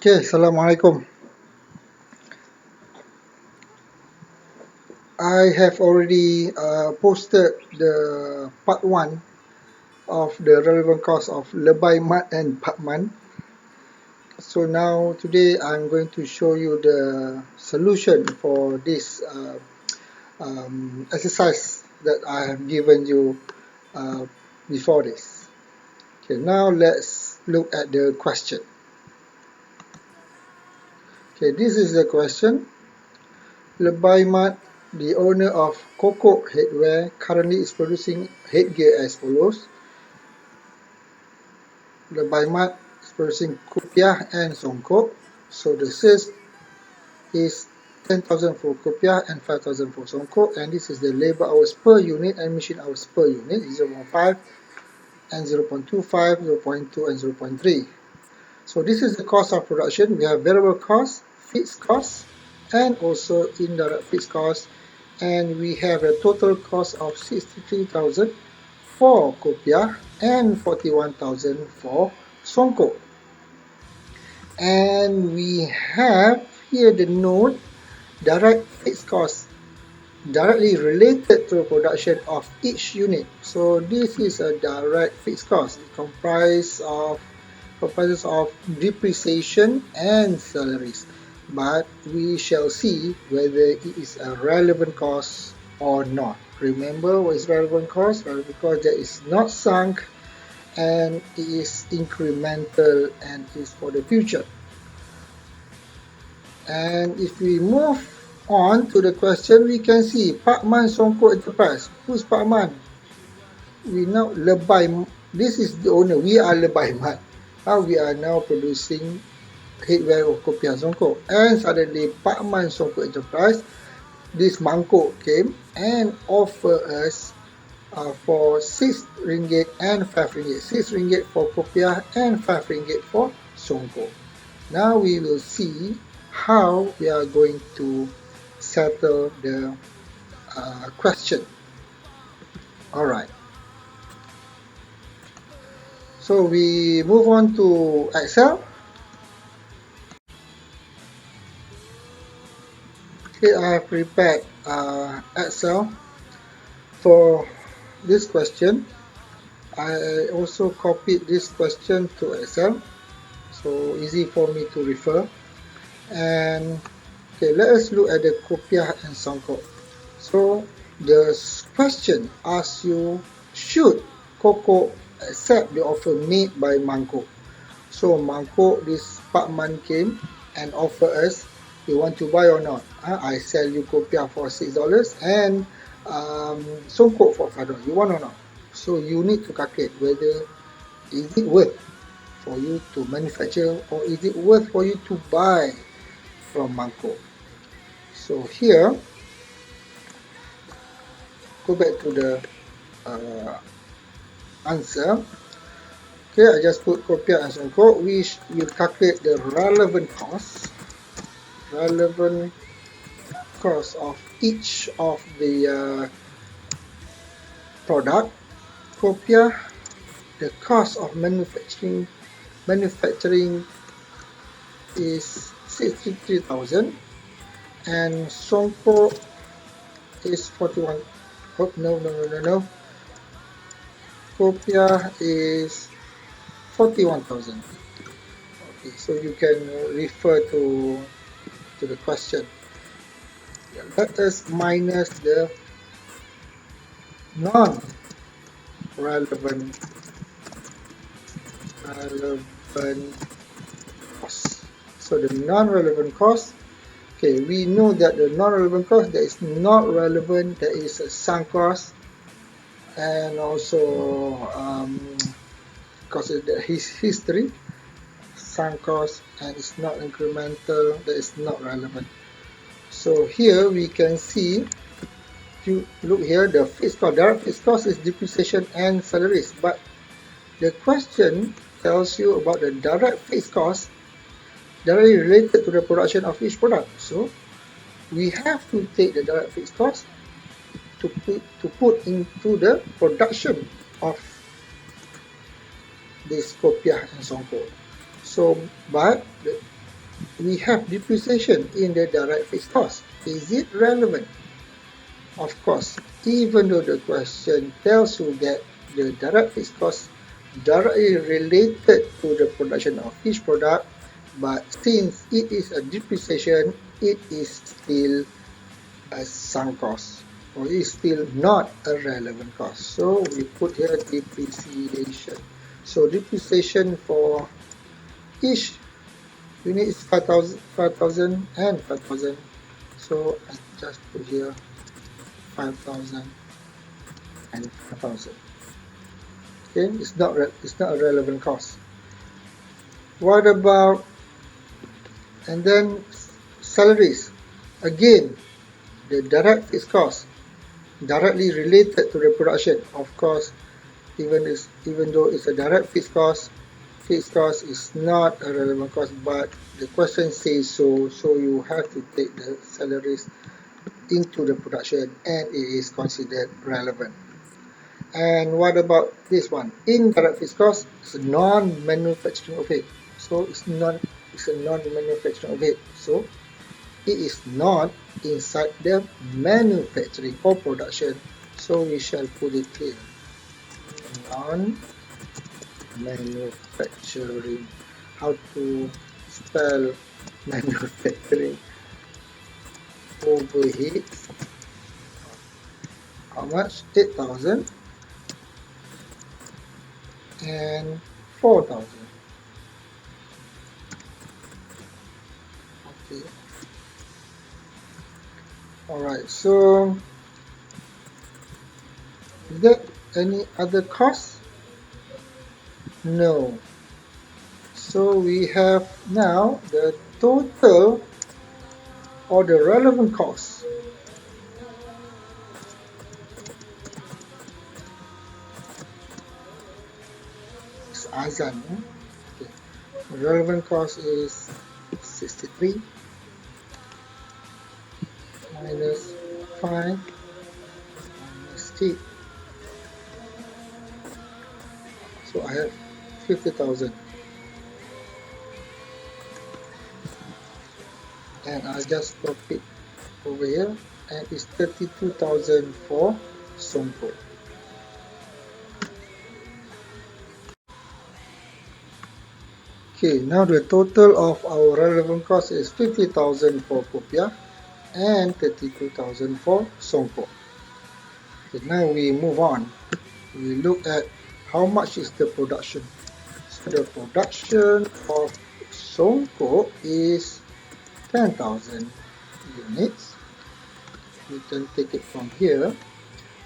Okay, Assalamualaikum. I have already posted the part 1 of the relevant course of Lebay Mat and Patman. So now today I'm going to show you the solution for this exercise that I have given you uh, before this. Okay, now let's look at the question. Okay, this is the question. Lebay Mat, the owner of Koko Headwear, currently is producing headgear as follows. Lebay Mat is producing kopiah and songkok. So the sales is 10,000 for kopiah and 5,000 for songkok, and this is the labor hours per unit and machine hours per unit, 0.5 and 0.25, 0.2 and 0.3. So this is the cost of production. We have variable cost, fixed cost, and also indirect fixed cost, and we have a total cost of 63,000 for kopiah and 41,000 for songkok. And we have here the note direct fixed cost directly related to production of each unit. So this is a direct fixed cost. It comprises of depreciation and salaries. But we shall see whether it is a relevant cost or not. Remember what is relevant cost? Relevant cost that is not sunk and it is incremental and is for the future. And if we move on to the question, we can see Pak Man Songkok Enterprise. Who's Pak Man? We know Lebay. This is the owner. We are Lebay Mat. We are now producing headwear of kopiah Songkok. And suddenly Pak Man Songkok Enterprise, this mangkok came and offer us for 6 ringgit and 5 ringgit. 6 ringgit for kopiah and 5 ringgit for songkok. Now we will see how we are going to settle the question. Alright. So we move on to Excel. Okay, I have prepared Excel for this question. I also copied this question to Excel, so easy for me to refer. And okay, let us look at the kopiah and songkok. So the question asks you, should Koko accept the offer made by Mangkok? So Mangkok, this Pak Man came and offer us, you want to buy or not? I sell you kopiah for $6 and songkok for $5. You want or not? So you need to calculate whether is it worth for you to manufacture or is it worth for you to buy from Mangkok. So here, go back to the answer. Okay, I just put kopiah and songkok, which will calculate the relevant cost of each of the product. Kopiah, the cost of manufacturing is 63,000 and songkok is 41. Oh, no. Kopiah is 41,000. Okay, so you can refer to the question. Let us minus the non-relevant cost. So the non-relevant cost, okay, we know that the non-relevant cost that is not relevant, that is a sunk cost, and also because of the history, sunk cost, and it's not incremental, that is not relevant. So here we can see, if you look here, the fixed cost, direct fixed cost is depreciation and salaries, but the question tells you about the direct fixed cost directly related to the production of each product. So we have to take the direct fixed cost to put into the production of this kopiah and songkok. So, but we have depreciation in the direct fixed cost. Is it relevant? Of course, even though the question tells you that the direct fixed cost directly related to the production of each product, but since it is a depreciation, it is still a sunk cost, or it is still not a relevant cost. So we put here depreciation. So depreciation for each unit is 5,000 and 5,000. So I just put here 5,000 and 5,000. Okay, it's not a relevant cost. What about, and then salaries? Again, the direct fixed cost directly related to the production. Of course, even though it's a direct fixed cost is not a relevant cost, but the question says so, so you have to take the salaries into the production and it is considered relevant. And what about this one? Indirect fixed cost is a non-manufacturing overhead. So it's a non-manufacturing overhead. So it is not inside the manufacturing or production. So we shall put it here. Non-manufacturing. How to spell manufacturing? Overheads. How much? 8,000 and 4,000. Okay. Alright, so is there any other cost? No. So we have now the total or the relevant cost. It's Azan. Okay. The relevant cost is 63 minus 5 minus 8. So I have 50,000. And I just copy it over here and it's 32,000 for Sompo. Okay, now the total of our relevant cost is 50,000 for Kopia and 32,000 for Sompo. Okay, now we move on. We look at how much is the production. So the production of Sompo is 10,000 units. We can take it from here,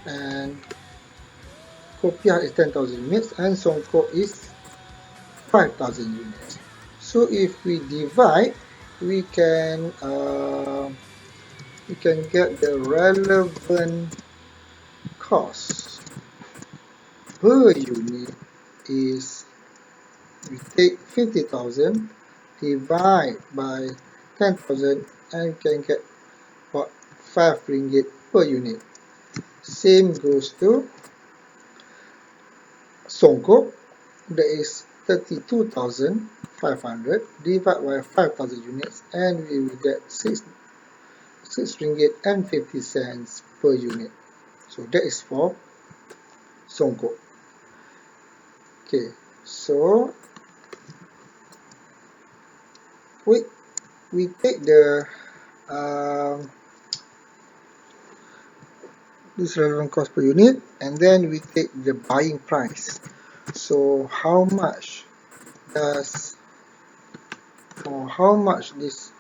and Kopia is 10,000 units and Sompo is 5,000 units. So if we divide, we can get the relevant cost per unit is, we take 50,000 divide by 10,000 and we can get what, 5 ringgit per unit. Same goes to Songkok, that is 32,500 divided by 5,000 units and we will get 6 ringgit and 50 cents per unit. So that is for Songkok. Okay, so we take the this relevant cost per unit and then we take the buying price. So how much does, or how much this,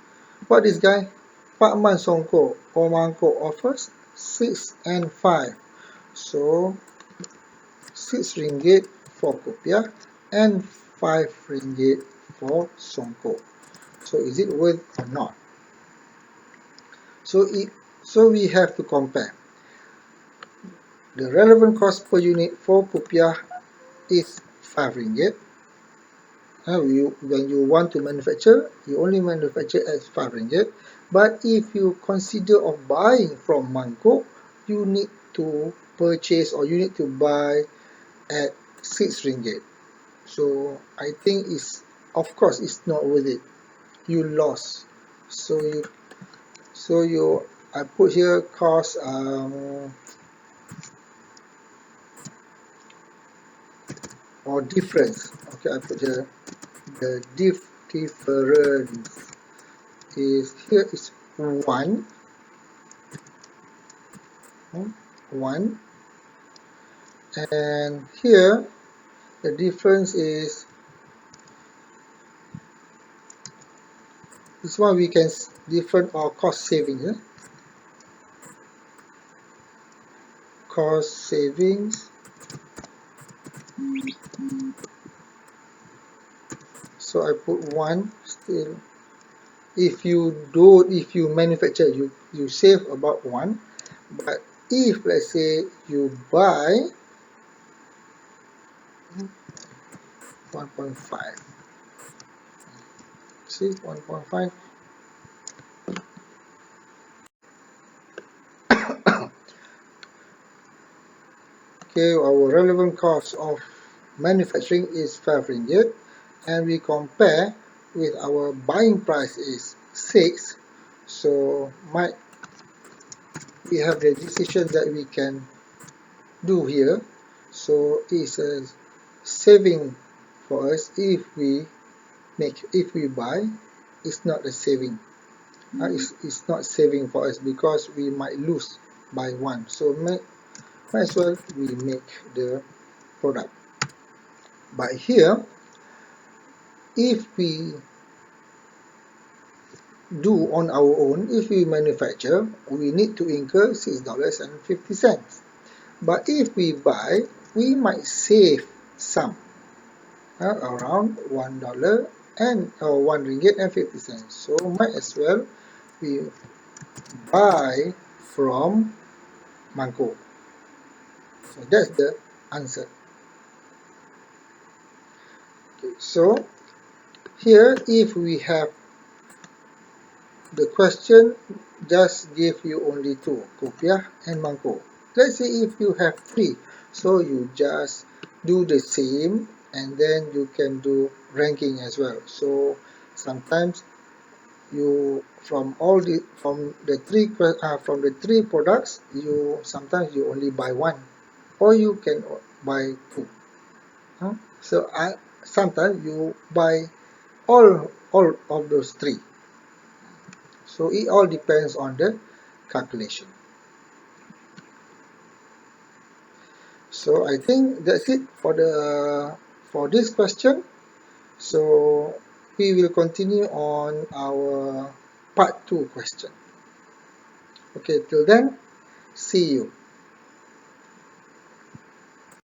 what this guy Pak Man Songko or Mangkok offers? 6 and 5. So 6 ringgit for Kopiah and 5 ringgit for Songko. So is it worth or not? So we have to compare. The relevant cost per unit for Kopiah is 5 ringgit. When you want to manufacture, you only manufacture at 5 ringgit. But if you consider of buying from Mangkok, you need to purchase or you need to buy at 6 ringgit. So I think of course it's not worth it. you lost. So you I put here cost or difference. Okay, I put here the difference is here is 1 1, and here the difference is this one. We can different or cost savings, cost savings. So I put 1 still. If you manufacture, you save about 1, but if let's say you buy 1.5, see 1.5. Okay, our relevant cost of manufacturing is 5 ringgit, and we compare with our buying price is 6. So we have the decision that we can do here. So it's a saving for us if we buy. It's not a saving. It's not saving for us because we might lose by 1. So might as well we make the product. But here, if we do on our own, if we manufacture, we need to incur $6.50. But if we buy, we might save some, around $1 and or 1 ringgit and 50 cents. So might as well we buy from Mangkok. So that's the answer. Okay, so here, if we have the question just give you only 2, Kopiah and Mangkok. Let's say if you have 3, so you just do the same, and then you can do ranking as well. So sometimes you from the three products, you sometimes you only buy 1, or you can buy 2. So sometimes you buy all of those 3. So it all depends on the calculation. So I think that's it for this question. So we will continue on our part 2 question. Okay, till then, see you.